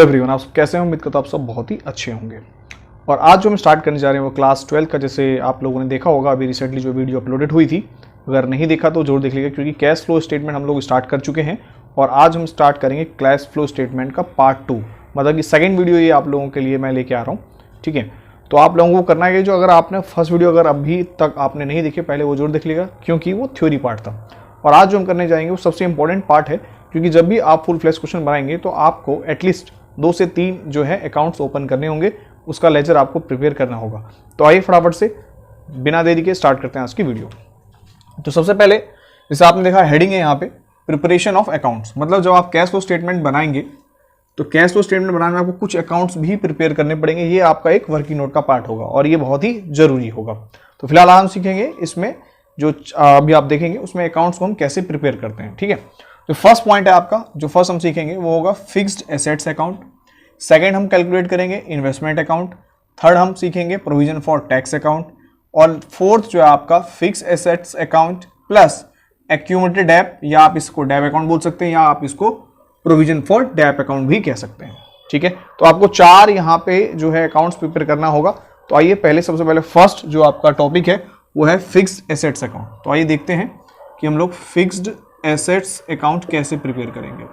Everyone, आप सब कैसे हैं? उम्मीद करता हूं आप सब बहुत ही अच्छे होंगे। और आज जो हम स्टार्ट करने जा रहे हैं वो क्लास 12 का, जैसे आप लोगों ने देखा होगा अभी रिसेंटली जो वीडियो अपलोडेड हुई थी, अगर नहीं देखा तो जरूर देख लीजिएगा, क्योंकि कैश फ्लो स्टेटमेंट हम लोग स्टार्ट कर चुके हैं और आज हम स्टार्ट करेंगे कैश फ्लो स्टेटमेंट का पार्ट 2, मतलब कि सेकेंड वीडियो ये आप लोगों के लिए मैं लेके आ रहा हूँ। ठीक है, तो आप लोगों को करना है कि जो अगर आपने फर्स्ट वीडियो अगर अभी तक आपने नहीं देखी पहले वो जरूर देख लीजिएगा, क्योंकि वो थ्योरी पार्ट था। और आज जो हम करने जाएंगे वो सबसे इंपॉर्टेंट पार्ट है, क्योंकि जब भी आप फुल फ्लैश क्वेश्चन बनाएंगे तो आपको एटलीस्ट 2 से 3 जो है अकाउंट्स ओपन करने होंगे, उसका लेजर आपको प्रिपेयर करना होगा। तो आइए फटाफट से बिना देरी के स्टार्ट करते हैं आज की वीडियो। तो सबसे पहले जैसे आपने देखा हेडिंग है यहाँ पे प्रिपरेशन ऑफ अकाउंट्स, मतलब जब आप कैश फ्लो स्टेटमेंट बनाएंगे तो कैश फ्लो स्टेटमेंट बनाने में आपको कुछ अकाउंट्स भी प्रिपेयर करने पड़ेंगे। ये आपका एक वर्किंग नोट का पार्ट होगा और ये बहुत ही जरूरी होगा। तो फिलहाल हम सीखेंगे इसमें जो अभी आप देखेंगे उसमें अकाउंट्स को हम कैसे प्रिपेयर करते हैं। ठीक है, तो फर्स्ट पॉइंट है आपका, जो फर्स्ट हम सीखेंगे वो होगा फिक्स्ड एसेट्स अकाउंट। सेकंड हम कैलकुलेट करेंगे इन्वेस्टमेंट अकाउंट। थर्ड हम सीखेंगे प्रोविजन फॉर टैक्स अकाउंट। और फोर्थ जो है आपका fix assets account plus accumulated Depp, या आप इसको डेप अकाउंट बोल सकते हैं या आप इसको प्रोविजन फॉर डेप अकाउंट भी कह सकते हैं। ठीक है, तो आपको 4 यहाँ पे जो है अकाउंट्स प्रिपेयर करना होगा। तो आइए पहले सबसे पहले फर्स्ट जो आपका टॉपिक है वो है फिक्स्ड एसेट्स अकाउंट। तो आइए देखते हैं कि हम लोग फिक्स्ड एसेट्स अकाउंट कैसे प्रिपेयर करेंगे।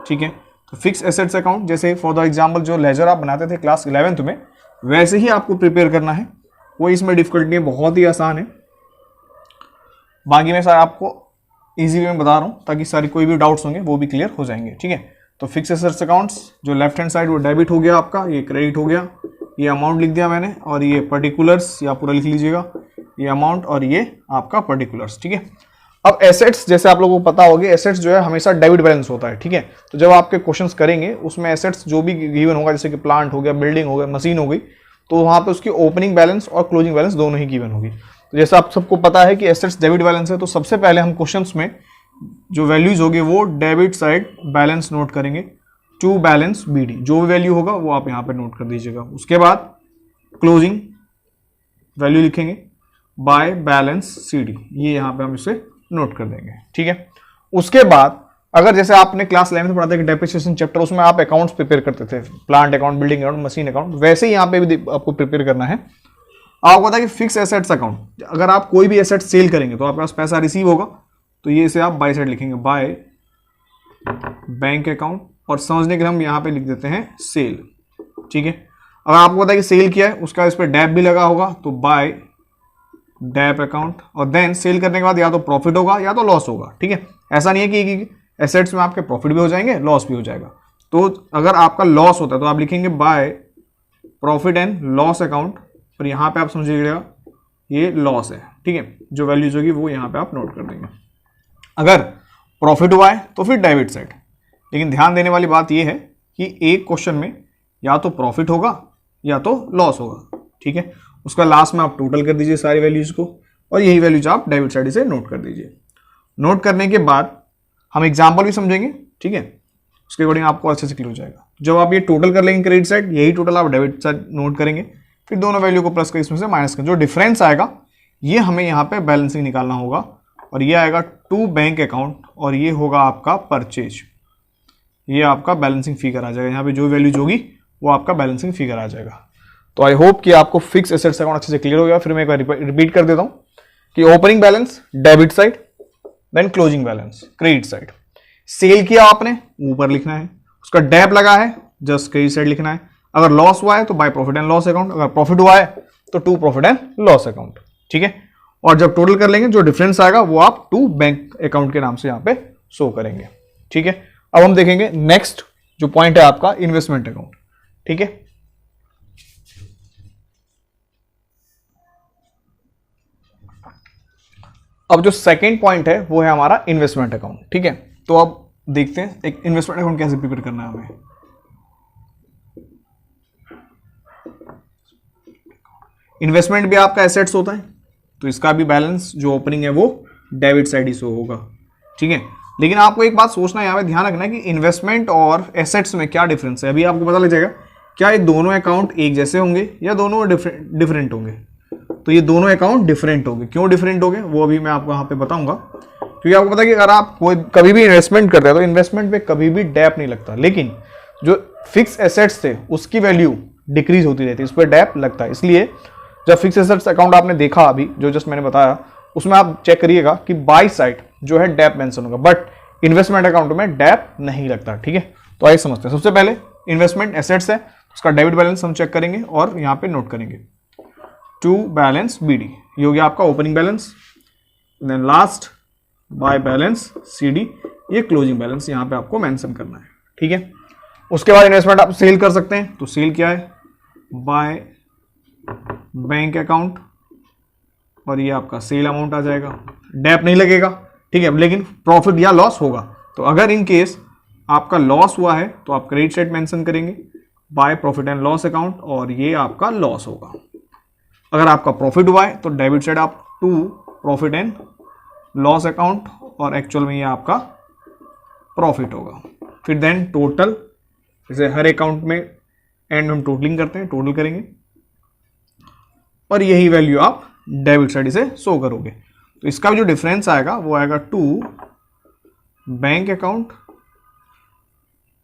ठीक है, तो फिक्स एसेट्स अकाउंट जैसे फॉर द एग्जांपल जो लेजर आप बनाते थे क्लास 11th में, वैसे ही आपको प्रिपेयर करना है। कोई इसमें डिफिकल्ट नहीं है, बहुत ही आसान है। बाकी मैं सारा आपको इजी वे में बता रहा हूँ ताकि सारी कोई भी डाउट्स होंगे वो भी क्लियर हो जाएंगे। ठीक है, तो फिक्स एसेट्स अकाउंट्स जो लेफ्ट हैंड साइड वो डेबिट हो गया आपका, ये क्रेडिट हो गया, ये अमाउंट लिख दिया मैंने, और ये पर्टिकुलर्स या पूरा लिख लीजिएगा, ये अमाउंट और ये आपका पर्टिकुलर्स। ठीक है, अब एसेट्स जैसे आप लोगों को पता होगा, एसेट्स जो है हमेशा डेबिट बैलेंस होता है। ठीक है, तो जब आपके क्वेश्चंस करेंगे उसमें एसेट्स जो भी गिवन होगा, जैसे कि प्लांट हो गया, बिल्डिंग हो गया, मशीन हो गई, तो वहां पे उसकी ओपनिंग बैलेंस और क्लोजिंग बैलेंस दोनों ही गिवन होगी। तो जैसे आप सबको पता है कि एसेट्स डेबिट बैलेंस है, तो सबसे पहले हम क्वेश्चंस में जो वैल्यूज होगी वो डेबिट साइड बैलेंस नोट करेंगे, टू बैलेंस बीडी, जो भी वैल्यू होगा वो आप यहाँ पे नोट कर दीजिएगा। उसके बाद क्लोजिंग वैल्यू लिखेंगे बाय बैलेंस सीडी, ये यहाँ पे हम इसे नोट कर देंगे। ठीक है, उसके बाद अगर जैसे आपने क्लास 11 में पढ़ा था कि डेप्रिसिएशन चैप्टर, उसमें आप अकाउंट्स प्रिपेयर करते थे, plant account, building account, machine account, वैसे ही यहाँ पे भी आपको प्रिपेयर करना है। आपको पता है कि फिक्स एसेट्स अकाउंट, अगर आप कोई भी एसेट सेल करेंगे तो आपके पास पैसा रिसीव होगा, तो ये इसे आप बाय साइड लिखेंगे, बाय बैंक अकाउंट, और समझने के लिए हम यहाँ पे लिख देते हैं सेल। ठीक है, अगर आपको पता है कि सेल किया है उसका इस पर डेप भी लगा होगा, तो बाय डेप अकाउंट, और देन सेल करने के बाद या तो प्रॉफिट होगा या तो लॉस होगा। ठीक है, ऐसा नहीं है कि एसेट्स में आपके प्रॉफिट भी हो जाएंगे, लॉस भी हो जाएगा। तो अगर आपका लॉस होता है तो आप लिखेंगे bye profit and loss account, और यहाँ पे आप समझिएगा ये लॉस है। ठीक है, जो वैल्यूज होगी वो यहाँ पे आप नोट कर देंगे। अगर प्रॉफिट हुआ है तो फिर डेबिट साइड, लेकिन ध्यान देने वाली बात ये है कि एक क्वेश्चन में या तो प्रॉफिट होगा या तो लॉस होगा। ठीक है, उसका लास्ट में आप टोटल कर दीजिए सारी वैल्यूज को, और यही वैल्यूज आप डेबिट साइड से नोट कर दीजिए। नोट करने के बाद हम एग्जाम्पल भी समझेंगे। ठीक है, उसके अकॉर्डिंग आपको अच्छे से क्लियर हो जाएगा। जब आप ये टोटल कर लेंगे क्रेडिट साइड, यही टोटल आप डेबिट साइड नोट करेंगे, फिर दोनों वैल्यू को प्लस कर इसमें से माइनस कर, जो डिफरेंस आएगा ये हमें यहाँ पे बैलेंसिंग निकालना होगा, और ये आएगा टू बैंक अकाउंट, और ये होगा आपका परचेज। ये आपका बैलेंसिंग फिगर आ जाएगा, यहाँ पे जो वैल्यूज होगी वो आपका बैलेंसिंग फिगर आ जाएगा। तो आई होप कि आपको फिक्स एसेट्स अकाउंट अच्छे से क्लियर हो गया। फिर मैं एक बार रिपीट कर देता हूँ कि opening balance debit side, then closing balance credit side. Sale किया आपने ऊपर लिखना है, उसका डेप लगा है जस्ट क्रेडिट साइड लिखना है। अगर लॉस हुआ है तो by profit and loss account, अगर प्रॉफिट हुआ है तो to profit and loss account. ठीक है, और जब टोटल कर लेंगे जो डिफरेंस आएगा वो आप टू बैंक अकाउंट के नाम से यहाँ पे शो करेंगे। ठीक है, अब हम देखेंगे नेक्स्ट जो पॉइंट है आपका इन्वेस्टमेंट अकाउंट। ठीक है, अब जो सेकंड पॉइंट है वो है हमारा इन्वेस्टमेंट अकाउंट। ठीक है, तो अब देखते हैं एक इन्वेस्टमेंट अकाउंट कैसे प्रिपेयर करना है हमें। इन्वेस्टमेंट भी आपका एसेट्स होता है, तो इसका भी बैलेंस जो ओपनिंग है वो डेबिट साइड ही शो होगा। ठीक है, लेकिन आपको एक बात सोचना है, यहाँ पे ध्यान रखना है कि इन्वेस्टमेंट और एसेट्स में क्या डिफरेंस है। अभी आपको पता लग जाएगा क्या ये दोनों अकाउंट एक जैसे होंगे या दोनों डिफरेंट होंगे। तो ये दोनों अकाउंट डिफरेंट होंगे। क्यों डिफरेंट होंगे वो अभी मैं आपको यहाँ पे बताऊंगा, क्योंकि आपको पता है कि अगर आप कोई कभी भी इन्वेस्टमेंट करते हैं तो इन्वेस्टमेंट पे कभी भी डेप नहीं लगता, लेकिन जो फिक्स एसेट्स थे उसकी वैल्यू डिक्रीज होती रहती है, इस पर डैप लगता है। इसलिए जब फिक्स एसेट्स अकाउंट आपने देखा अभी जो जस्ट मैंने बताया, उसमें आप चेक करिएगा कि बाई साइड जो है डैप मेंशन होगा, बट इन्वेस्टमेंट अकाउंट में डैप नहीं लगता। ठीक है, तो आइए समझते हैं। सबसे पहले इन्वेस्टमेंट एसेट्स है, उसका डेबिट बैलेंस हम चेक करेंगे और यहाँ पे नोट करेंगे टू बैलेंस BD, ये हो गया आपका opening balance. Then last by balance CD, ये क्लोजिंग बैलेंस यहाँ पे आपको मेंशन करना है। ठीक है, उसके बाद इन्वेस्टमेंट आप सेल कर सकते हैं, तो सेल क्या है, बाय बैंक अकाउंट, और ये आपका सेल अमाउंट आ जाएगा, डैप नहीं लगेगा। ठीक है, लेकिन प्रॉफिट या लॉस होगा, तो अगर इन केस आपका लॉस हुआ है तो आप क्रेडिट साइड मेंशन करेंगे bye profit and loss account, और ये आपका लॉस होगा। अगर आपका प्रॉफिट हुआ है तो डेबिट साइड आप to profit and loss account, और एक्चुअल में ये आपका प्रॉफिट होगा। फिर देन टोटल, जैसे हर अकाउंट में एंड हम टोटलिंग करते हैं, टोटल करेंगे और यही वैल्यू आप डेबिट साइड से शो करोगे। तो इसका जो डिफरेंस आएगा वो आएगा टू बैंक अकाउंट,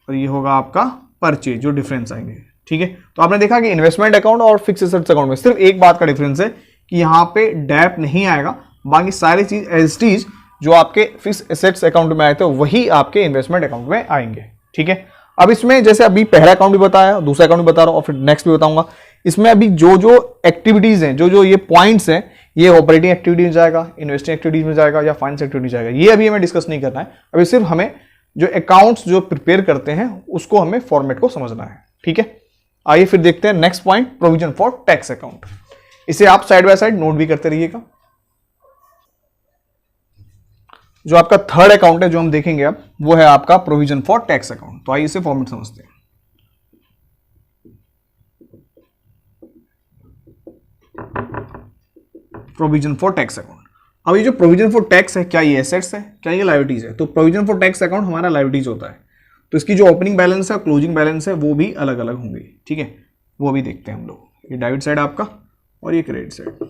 और ये होगा आपका परचेज, जो डिफरेंस आएंगे। ठीक है, तो आपने देखा कि इन्वेस्टमेंट अकाउंट और फिक्स एसेट्स अकाउंट में सिर्फ एक बात का डिफरेंस है कि यहाँ पे डैप नहीं आएगा, बाकी सारी चीज एज टीज जो आपके फिक्स एसेट्स अकाउंट में आए थे वही आपके इन्वेस्टमेंट अकाउंट में आएंगे। ठीक है, अब इसमें जैसे अभी पहला अकाउंट भी बताया, दूसरा अकाउंट भी बता रहा हूं और फिर नेक्स्ट भी बताऊंगा। इसमें अभी जो जो एक्टिविटीज हैं, जो जो ये पॉइंट्स हैं, ये ऑपरेटिंग एक्टिविटीज में जाएगा, इन्वेस्टिंग एक्टिविटीज में जाएगा या फाइनेंस एक्टिविटीज जाएगा, ये अभी हमें डिस्कस नहीं करना है। अभी सिर्फ हमें जो अकाउंट्स जो प्रिपेयर करते हैं उसको हमें फॉर्मेट को समझना है। ठीक है, आइए फिर देखते हैं next point, provision for tax account. इसे आप साइड बाय साइड नोट भी करते रहिएगा। जो आपका थर्ड अकाउंट है जो हम देखेंगे अब, वो है आपका प्रोविजन फॉर टैक्स अकाउंट। तो आइए इसे फॉर्मेट समझते हैं। प्रोविजन फॉर टैक्स अकाउंट, अब ये जो प्रोविजन फॉर टैक्स है, क्या ये एसेट्स है, क्या ये लायबिलिटीज है? तो प्रोविजन फॉर टैक्स अकाउंट हमारा लायबिलिटीज होता है, तो इसकी जो ओपनिंग बैलेंस है और क्लोजिंग बैलेंस है वो भी अलग अलग होंगे। ठीक है, वो भी देखते हैं हम लोग। ये डेबिट साइड आपका और ये क्रेडिट साइड।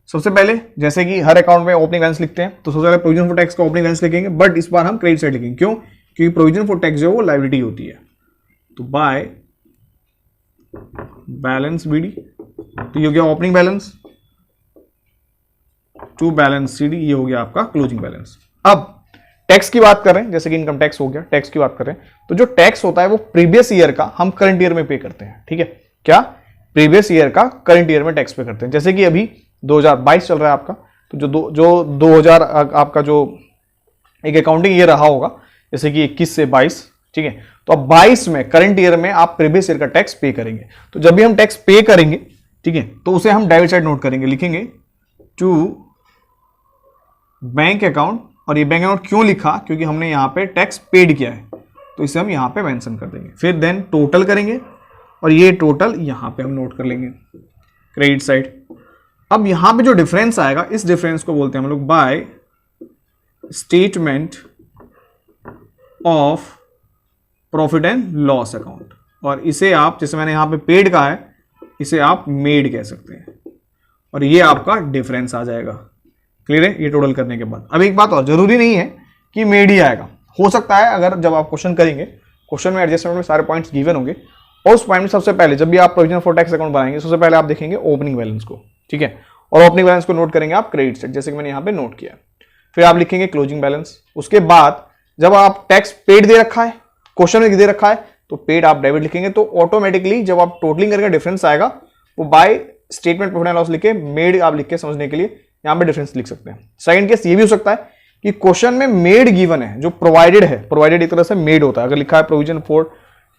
सबसे पहले जैसे कि हर अकाउंट में ओपनिंग बैलेंस लिखते हैं, तो सबसे पहले प्रोविजन फॉर टैक्स का ओपनिंग बैलेंस लिखेंगे, बट इस बार हम क्रेडिट साइड लिखेंगे। क्यों? क्योंकि प्रोविजन फॉर टैक्स जो है वो लायबिलिटी होती है। तो बाय बैलेंस BD, तो ये हो गया opening balance, to balance CD, ये हो गया आपका क्लोजिंग बैलेंस। अब टैक्स की बात करें, जैसे कि इनकम टैक्स हो गया, टैक्स की बात करें तो जो टैक्स होता है वो प्रीवियस ईयर का हम करंट ईयर में पे करते हैं। ठीक है, क्या प्रीवियस ईयर का करंट ईयर में टैक्स पे करते हैं। जैसे कि अभी 2022 चल रहा है आपका, तो जो 2000 आपका जो एक अकाउंटिंग ईयर रहा होगा, जैसे कि 21 से 22, ठीक है, तो अब 22 में करंट ईयर में आप प्रीवियस ईयर का टैक्स पे करेंगे। तो जब भी हम टैक्स पे करेंगे, ठीक है, तो उसे हम डेबिट साइड नोट करेंगे, लिखेंगे टू बैंक अकाउंट। और ये बैंक अकाउंट क्यों लिखा? क्योंकि हमने यहां पे टैक्स पेड किया है, तो इसे हम यहां पे मेंशन कर देंगे। फिर देन टोटल करेंगे, और ये टोटल यहां पे हम नोट कर लेंगे क्रेडिट साइड। अब यहां पे जो डिफरेंस आएगा, इस डिफरेंस को बोलते हैं हम लोग by statement of profit and loss account, और इसे आप, जैसे मैंने यहां पे पेड कहा है, इसे आप मेड कह सकते हैं, और ये आपका डिफरेंस आ जाएगा। क्लियर है? ये टोटल करने के बाद अब एक बात और, जरूरी नहीं है कि मेड ही आएगा, हो सकता है अगर जब आप क्वेश्चन करेंगे, क्वेश्चन में एडजस्टमेंट में सारे पॉइंट्स गिवन होंगे, और उस पॉइंट में सबसे पहले जब भी आप प्रोविजन फॉर टैक्स अकाउंट बनाएंगे, सबसे पहले आप देखेंगे ओपनिंग बैलेंस को। ठीक है, और ओपनिंग बैलेंस को नोट करेंगे आप क्रेडिट साइड, जैसे कि मैंने यहां पे नोट किया। फिर आप लिखेंगे क्लोजिंग बैलेंस। उसके बाद जब आप टैक्स पेड दे रखा है, क्वेश्चन में दे रखा है, तो पेड आप डेबिट लिखेंगे, तो ऑटोमेटिकली जब आप टोटलिंग करके डिफरेंस आएगा, वो by statement profit and loss लिखे मेड आप लिख के समझने के लिए यहां पे डिफरेंस लिख सकते हैं। सेकंड केस ये भी हो सकता है कि क्वेश्चन में मेड गिवन है, जो प्रोवाइडेड है, प्रोवाइडेड एक तरह से मेड होता है। अगर लिखा है प्रोविजन फॉर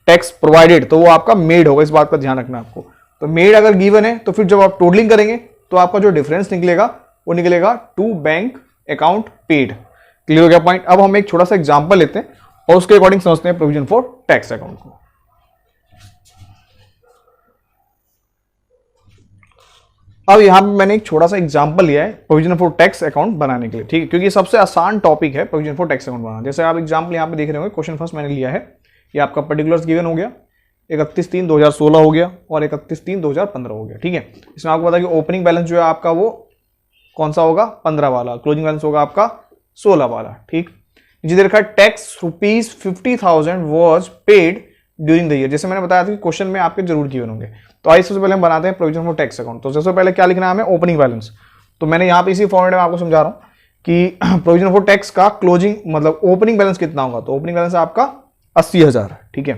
टैक्स प्रोवाइडेड, तो वो आपका मेड होगा, इस बात का ध्यान रखना आपको। तो मेड अगर गिवन है, तो फिर जब आप टोटलिंग करेंगे तो आपका जो डिफरेंस निकलेगा वो निकलेगा to bank account paid. Clear हो गया पॉइंट? अब हम एक छोटा सा एग्जांपल लेते हैं और उसके अकॉर्डिंग समझते हैं प्रोविजन फॉर टैक्स अकाउंट को। अब यहां पे मैंने एक छोटा सा एग्जांपल लिया है प्रोविजन फॉर टैक्स अकाउंट बनाने के लिए, ठीक है, क्योंकि ये सबसे आसान टॉपिक है प्रोविजन फॉर टैक्स अकाउंट बनाना। जैसे आप एग्जांपल यहां पे देख रहे होंगे, क्वेश्चन फर्स्ट मैंने लिया है, ये आपका पर्टिकुलर्स गिवन हो गया, 31/3/2016 हो गया और 31/3/2015 हो गया। ठीक है, इसमें आपको पता है कि ओपनिंग बैलेंस जो है आपका वो कौन सा होगा, 15 वाला, क्लोजिंग बैलेंस होगा आपका 16 वाला। ठीक, नीचे दे रखा है tax ₹50,000 was paid during the year. जैसे मैंने बताया था कि क्वेश्चन में आपके जरूर गिवन होंगे। तो आइए सबसे पहले हम बनाते हैं प्रोविजन फॉर टैक्स अकाउंट। तो सबसे पहले क्या लिखना है हमें, ओपनिंग बैलेंस। तो मैंने यहाँ पे इसी फॉर्मेट में आपको समझा रहा हूँ कि प्रोविजन फॉर टैक्स का क्लोजिंग मतलब ओपनिंग बैलेंस कितना होगा। तो ओपनिंग बैलेंस आपका 80,000, ठीक है।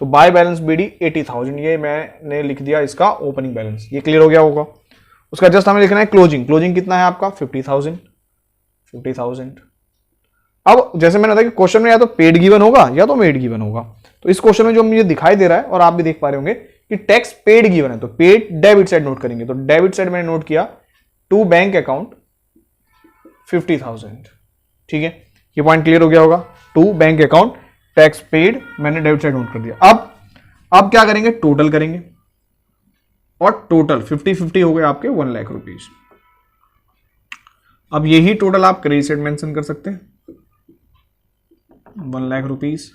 तो बाय बैलेंस बीडी 80,000, ये मैंने लिख दिया इसका ओपनिंग बैलेंस। ये क्लियर हो गया होगा। उसका जस्ट हमें लिखना है क्लोजिंग। क्लोजिंग कितना है आपका 50,000। अब जैसे मैंने बताया कि क्वेश्चन में या तो पेड गिवन होगा या तो मेड गिवन होगा। तो इस क्वेश्चन में जो मुझे दिखाई दे रहा है और आप भी देख पा रहे होंगे कि टैक्स पेड गिवन है, तो पेड डेबिट साइड नोट करेंगे। तो डेबिट साइड मैंने नोट किया टू बैंक अकाउंट 50,000, ठीक है। ये पॉइंट क्लियर हो गया होगा। To bank account tax paid मैंने डेबिट साइड नोट कर दिया। अब क्या करेंगे, टोटल करेंगे और टोटल 50-50 हो गए आपके 1 लाख रुपीज। अब यही टोटल आप क्रेडिट साइड मेंशन कर सकते हैं 1 लाख रुपीज।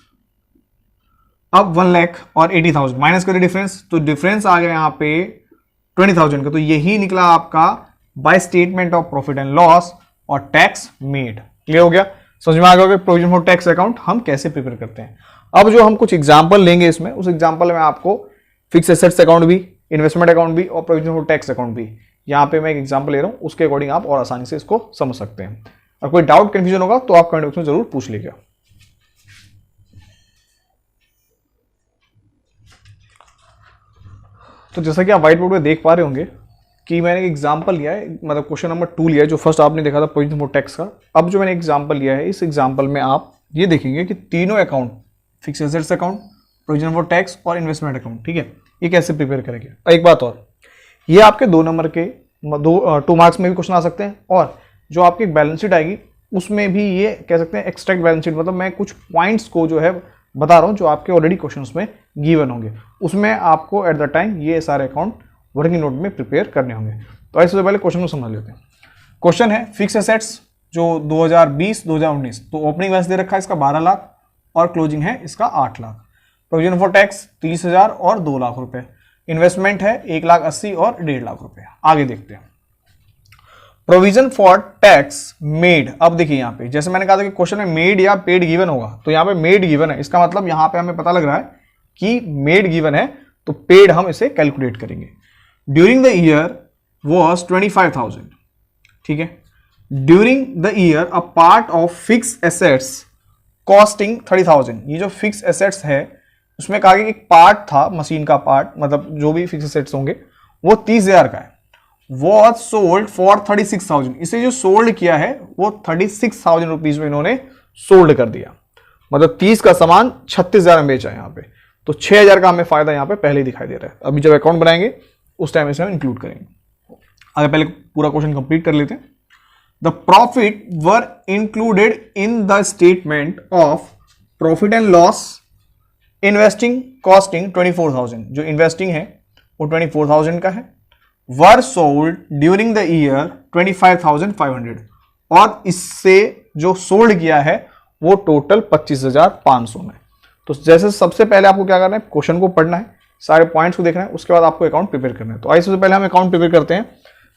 अब 1 लाख और 80,000 माइनस करें डिफरेंस, तो डिफरेंस आ गया यहां पे 20,000 का। तो यही निकला आपका by statement of profit and loss और टैक्स मेड। क्लियर हो गया, समझ में आ गया प्रोविजन फॉर टैक्स अकाउंट हम कैसे प्रिपेयर करते हैं। अब जो हम कुछ एग्जांपल लेंगे इसमें, उस एग्जांपल में आपको फिक्स एसेट्स अकाउंट भी, इन्वेस्टमेंट अकाउंट भी और प्रोविजन फॉर टैक्स अकाउंट भी, यहां पे मैं एक एग्जांपल ले रहा हूं, उसके अकॉर्डिंग आप और आसानी से इसको समझ सकते हैं। और कोई डाउट कंफ्यूजन होगा तो आप कमेंट बॉक्स में जरूर पूछ लीजिएगा। तो जैसा कि आप व्हाइट बोर्ड में देख पा रहे होंगे कि मैंने एक एग्जांपल लिया है, मतलब क्वेश्चन नंबर 2 लिया है, जो फर्स्ट आपने देखा था प्रोविजन फॉर टैक्स का। अब जो मैंने एग्जांपल लिया है, इस एग्जांपल में आप ये देखेंगे कि तीनों account, fix assets account, provision for tax और इन्वेस्टमेंट अकाउंट, ठीक है, ये कैसे प्रिपेयर करेंगे। एक बात और, ये आपके 2 नंबर के 2 मार्क्स में भी क्वेश्चन आ सकते हैं, और जो आपकी बैलेंस शीट आएगी उसमें भी ये कह सकते हैं एक्सट्रैक्ट बैलेंस शीट, मतलब मैं कुछ पॉइंट्स को जो है बता रहा हूं जो आपके ऑलरेडी क्वेश्चन में गिवन होंगे, उसमें आपको एट द टाइम ये सारे अकाउंट वर्किंग नोट में प्रिपेयर करने होंगे। तो इससे पहले क्वेश्चन को समझ लेते हैं। क्वेश्चन है फिक्स एसेट्स जो 2020-2019, तो ओपनिंग बैलेंस दे रखा है इसका 12 लाख और क्लोजिंग है इसका 8 लाख। प्रोविजन फॉर टैक्स 30,000 और 2 लाख रुपए। इन्वेस्टमेंट है 1,80,000 और 1.5 लाख रुपए। आगे देखते हैं प्रोविजन फॉर टैक्स मेड। अब देखिए यहाँ पे जैसे मैंने कहा था कि क्वेश्चन में मेड या पेड गिवन होगा, तो यहाँ पे मेड गिवन है, इसका मतलब यहाँ पे हमें पता लग रहा है कि मेड गिवन है, तो पेड हम इसे कैलकुलेट करेंगे। ड्यूरिंग द ईयर वॉज 25,000, ठीक है। During the year a part of fix assets costing 30,000। ये जो फिक्स एसेट्स है उसमें कहा गया कि एक पार्ट था, मशीन का पार्ट, मतलब जो भी फिक्स एसेट्स होंगे वो 30,000 का है। Was sold for 36,000। इसे जो सोल्ड किया है वो 36,000 रुपीज में इन्होंने सोल्ड कर दिया, मतलब 30 का सामान 36,000 में बेचा है यहाँ पे। तो 6,000 का हमें फायदा यहाँ पे पहले ही दिखाई दे रहा है। अभी जब अकाउंट बनाएंगे उस टाइम इसे हम इंक्लूड करेंगे। आगे पहले पूरा क्वेश्चन कंप्लीट कर लेते हैं। The profit were included in the statement of profit and loss investing costing 24,000। जो इन्वेस्टिंग है वो 24,000 का है। Were sold during the year 25,500, और इससे जो सोल्ड किया है वो टोटल 25,500 में। तो जैसे सबसे पहले आपको क्या करना है, क्वेश्चन को पढ़ना है, सारे पॉइंट्स को देखना है, उसके बाद आपको अकाउंट प्रिपेयर करना है। तो आइए सबसे पहले हम अकाउंट प्रिपेयर करते हैं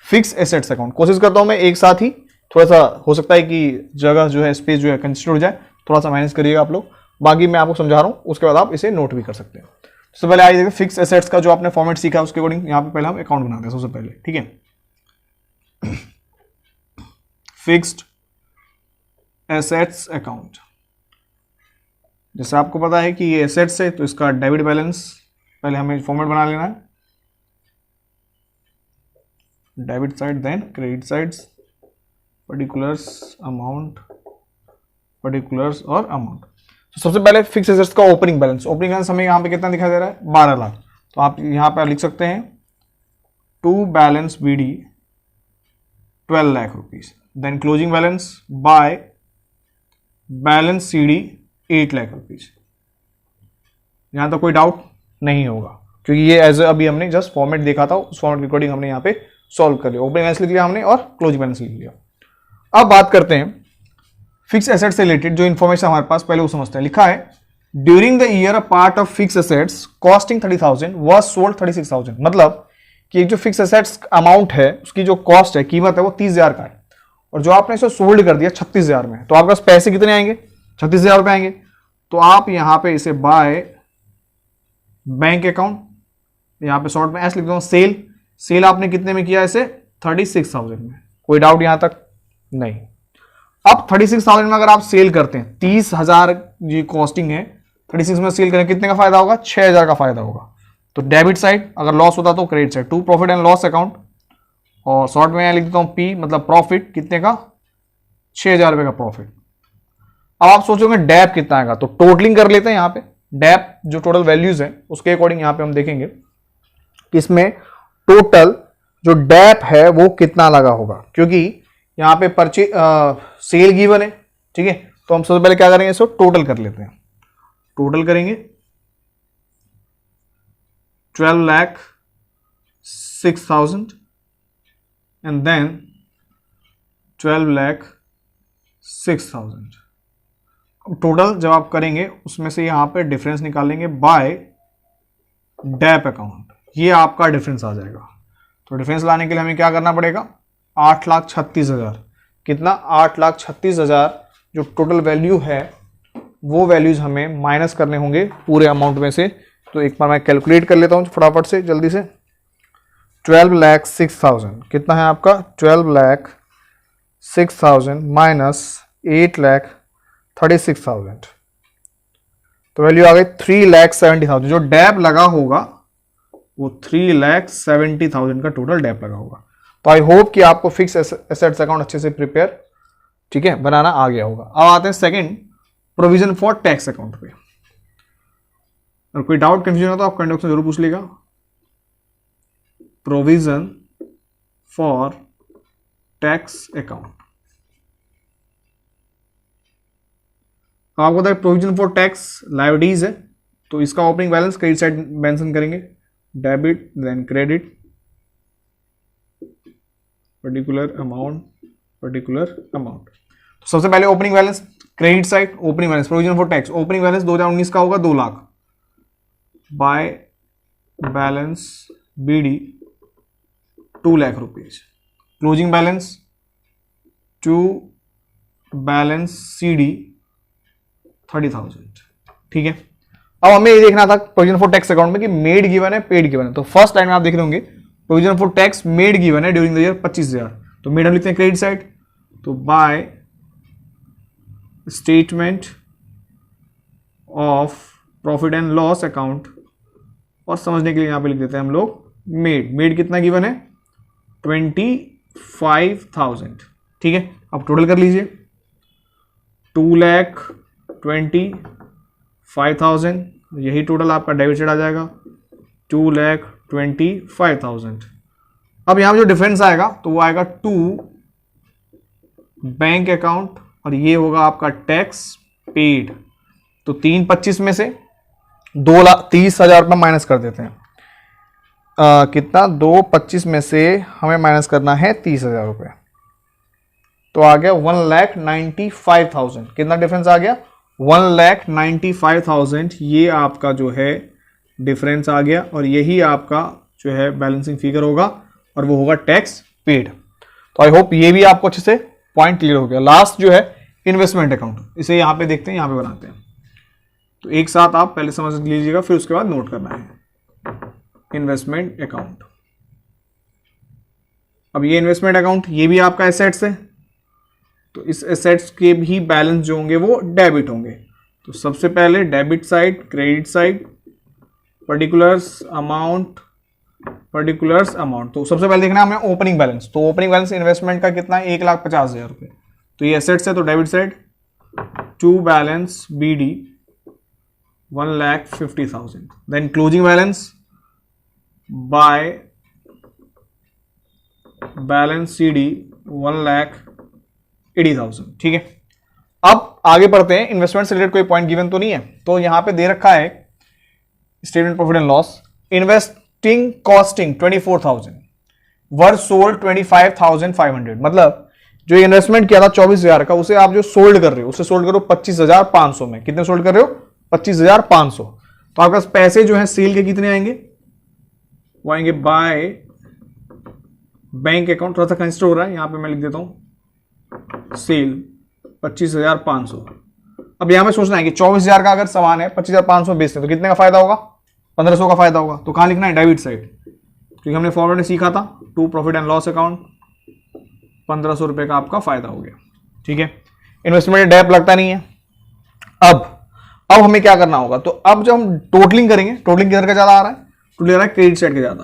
फिक्स एसेट्स अकाउंट। कोशिश करता हूं मैं एक साथ ही, थोड़ा सा हो सकता है कि जगह जो है, स्पेस जो है कंसिडर हो जाए, थोड़ा सा मैनेज करिएगा आप लोग। बाकी मैं आपको समझा रहा हूं, उसके बाद आप इसे नोट भी कर सकते हैं। सबसे पहले आइए देखिए फिक्स एसेट्स का जो आपने फॉर्मेट सीखा उसके अकॉर्डिंग यहाँ पे पहले हम अकाउंट बनाते हैं सबसे पहले, ठीक है। फिक्स्ड एसेट्स अकाउंट, जैसे आपको पता है कि ये एसेट्स है तो इसका डेबिट बैलेंस पहले हमें फॉर्मेट बना लेना है, debit side then credit sides, particulars amount, particulars और अमाउंट। तो सबसे पहले फिक्स एसेट्स का ओपनिंग बैलेंस। ओपनिंग बैलेंस हमें यहाँ पे कितना दिखाई दे रहा है, 12 लाख। तो आप यहाँ पे लिख सकते हैं to balance BD 12 lakh rupees, then closing balance by balance CD 8 lakh rupees. यहां तक कोई डाउट नहीं होगा क्योंकि ये एज अभी हमने जस्ट फॉर्मेट देखा था, उस फॉर्मेट के अकॉर्डिंग हमने यहाँ पे सॉल्व कर लिया। ओपनिंग बैलेंस लिख लिया हमने और क्लोजिंग बैलेंस लिख लिया। अब बात करते हैं फिक्स एसेट से रिलेटेड जो इन्फॉर्मेशन हमारे पास, पहले वो समझते हैं। लिखा है during the year a part of fix assets costing 30,000 was sold 36,000। मतलब कि एक जो फिक्स एसेट्स अमाउंट है उसकी जो कॉस्ट है, कीमत है, वो 30,000 का है और जो आपने इसे सोल्ड कर दिया 36,000 में, तो आपके पास पैसे कितने आएंगे, 36,000 रुपये आएंगे। तो आप यहां पे इसे बाय बैंक अकाउंट, यहां पे शॉर्ट में एस लिख दो, सेल, सेल आपने कितने में किया इसे 36,000 में, कोई डाउट यहां तक नहीं। अब 36,000 में अगर आप सेल करते हैं, 30,000 ये कॉस्टिंग है, 36 में सेल करें कितने का फायदा होगा, 6,000 का फायदा होगा। तो डेबिट साइड, अगर लॉस होता तो credit side, to profit and loss account, और शॉर्ट में लिख देता हूं पी, मतलब प्रॉफिट कितने का, 6,000 रुपए का प्रॉफिट। अब आप सोचोगे डैप कितना आएगा, तो टोटलिंग कर लेते हैं यहां पे, डैप जो टोटल वैल्यूज है उसके अकॉर्डिंग यहां पे हम देखेंगे कि इसमें टोटल जो डैप है वो कितना लगा होगा, क्योंकि यहां पे परचेज सेल गिवन है, ठीक है। तो हम सबसे पहले क्या करेंगे, इसको टोटल कर लेते हैं। टोटल करेंगे 12,06,000 एंड देन 12,06,000। टोटल जब आप करेंगे उसमें से यहां पे डिफरेंस निकालेंगे बाय डैप अकाउंट, ये आपका डिफरेंस आ जाएगा। तो डिफरेंस लाने के लिए हमें क्या करना पड़ेगा, 8,36,000, कितना 8,36,000 जो टोटल वैल्यू है वो वैल्यूज हमें माइनस करने होंगे पूरे अमाउंट में से। तो एक बार मैं कैलकुलेट कर लेता हूं फटाफट से जल्दी से। 12,06,000 कितना है आपका, 12,06,000 माइनस 8,36,000, तो वैल्यू आ गई 3,70,000। जो डैप लगा होगा वो 3,70,000 का टोटल डैप लगा होगा। तो आई होप कि आपको फिक्स एसेट्स अकाउंट अच्छे से प्रिपेयर, ठीक है, बनाना आ गया होगा। अब आते हैं second, provision for tax account पे। और कोई डाउट कंफ्यूजन हो तो आप कमेंट बॉक्स में जरूर पूछ लेगा। प्रोविजन फॉर टैक्स अकाउंट, आपको पता है प्रोविजन फॉर टैक्स लायबिलिटीज है, तो इसका opening balance credit side mention करेंगे, debit then credit, particular amount. तो सबसे पहले opening balance credit side, opening balance provision for tax, opening balance 2019 का होगा 2 lakh, by balance BD 2 lakh rupees, closing balance to balance CD 30,000, ठीक है। अब हमें ये देखना था प्रोविजन फॉर टैक्स अकाउंट में कि मेड गिवन है, पेड गिवन है। तो फर्स्ट लाइन में आप देख रहे होंगे provision for tax made given है ड्यूरिंग द ईयर 25,000, तो मेड हम लिखते हैं क्रेडिट साइड, तो by statement of profit and loss account, और समझने के लिए यहां पे लिख देते हैं हम लोग मेड कितना गिवन है 25,000, ठीक है। अब टोटल कर लीजिए 2,25,000, यही टोटल आपका डेबिट साइड आ जाएगा 2,25,000। अब यहां जो डिफरेंस आएगा तो वो आएगा टू बैंक अकाउंट, और ये होगा आपका टैक्स पेड। तो 3,25,000 में से 2,30,000 रुपये माइनस कर देते हैं, कितना 2,25,000 में से हमें माइनस करना है 30,000 रुपये, तो आ गया 1,95,000। कितना डिफरेंस आ गया 1,95,000, ये आपका जो है डिफरेंस आ गया, और यही आपका जो है बैलेंसिंग फिगर होगा, और वो होगा टैक्स पेड। तो आई होप ये भी आपको अच्छे से पॉइंट क्लियर हो गया। लास्ट जो है इन्वेस्टमेंट अकाउंट, इसे यहां पे देखते हैं, यहां पे बनाते हैं। तो एक साथ आप पहले समझ लीजिएगा, फिर उसके बाद नोट करना है इन्वेस्टमेंट अकाउंट। अब ये इन्वेस्टमेंट अकाउंट ये भी आपका एसेट्स है, तो इस एसेट्स के भी बैलेंस जो होंगे वो डेबिट होंगे। तो सबसे पहले debit side, credit side, particulars amount. तो सबसे पहले देखना है हमें ओपनिंग बैलेंस। तो ओपनिंग बैलेंस इन्वेस्टमेंट का कितना है 1,50,000 रुपये, तो ये एसेट्स है तो debit side to balance BD 1,50,000, then closing balance by balance CD 1,80,000, ठीक है। अब आगे बढ़ते हैं, इन्वेस्टमेंट से रिलेटेड कोई पॉइंट गिवन तो नहीं है, तो यहां पे दे रखा है statement profit and loss, investing costing 24,000 were sold 25,500, मतलब जो इन्वेस्टमेंट किया था 24,000 का, उसे आप जो सोल्ड कर रहे हो उसे सोल्ड करो 25,500 में। कितने सोल्ड कर रहे हो 25,500। तो आपके पास पैसे जो है सेल के कितने आएंगे, वो आएंगे बाय बैंक अकाउंट, थोड़ा सा कंसिडर हो रहा है यहां पे मैं लिख देता हूं सेल 25,500, अब यहां में सोचना है कि 24,000 का अगर सामान है 25,500 बेचते हैं तो कितने का फायदा होगा, 1500 का फायदा होगा। तो कहां लिखना है, डेबिट साइड, क्योंकि हमने फॉर्मेट में सीखा था to profit and loss account, 1500 रुपए का आपका फायदा हो गया। ठीक है, इन्वेस्टमेंट डेप लगता नहीं है। अब हमें क्या करना होगा, तो अब जब हम टोटलिंग करेंगे, टोटलिंग किधर का ज्यादा आ रहा है, टोटल आ रहा है क्रेडिट साइड का ज्यादा,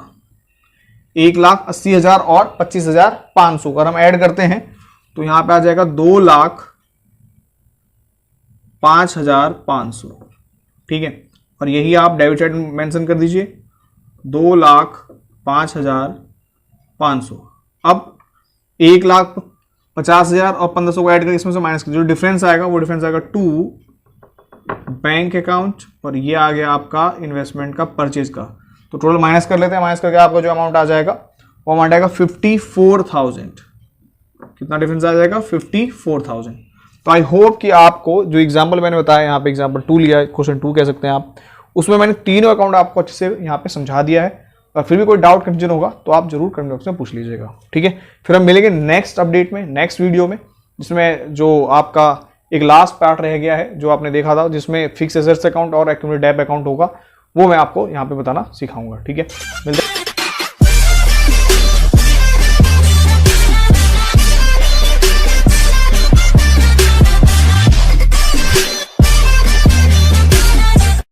1,80,000 और 25,500 अगर हम ऐड करते हैं तो यहां पे आ जाएगा 2,05,500। ठीक है, और यही आप डेबिट साइड मेंशन कर दीजिए 2,05,500। अब 1,50,000 और 1,500 को ऐड करके इसमें से माइनस कर, जो डिफरेंस आएगा वो डिफरेंस आएगा टू बैंक अकाउंट, और ये आ गया आपका इन्वेस्टमेंट का परचेज का। तो टोटल माइनस कर लेते हैं, माइनस करके आपका जो अमाउंट आ जाएगा वो अमाउंट आएगा 54,000। कितना डिफरेंस आ जाएगा, 54,000। तो आई होप कि आपको जो एग्जांपल मैंने बताया, यहाँ पे एग्जांपल 2 लिया है, क्वेश्चन 2 कह सकते हैं आप, उसमें मैंने तीनों अकाउंट आपको अच्छे से यहाँ पे समझा दिया है। और फिर भी कोई डाउट कंफ्यूजन होगा तो आप जरूर कमेंट बॉक्स में पूछ लीजिएगा। ठीक है, फिर हम मिलेंगे नेक्स्ट अपडेट में, नेक्स्ट वीडियो में, जिसमें जो आपका एक लास्ट पार्ट रह गया है जो आपने देखा था, जिसमें फिक्स एसेट्स अकाउंट और एक्यूमुलेटेड डेट अकाउंट होगा, वो मैं आपको यहाँ पे बताना सिखाऊंगा। ठीक है, मिलते हैं।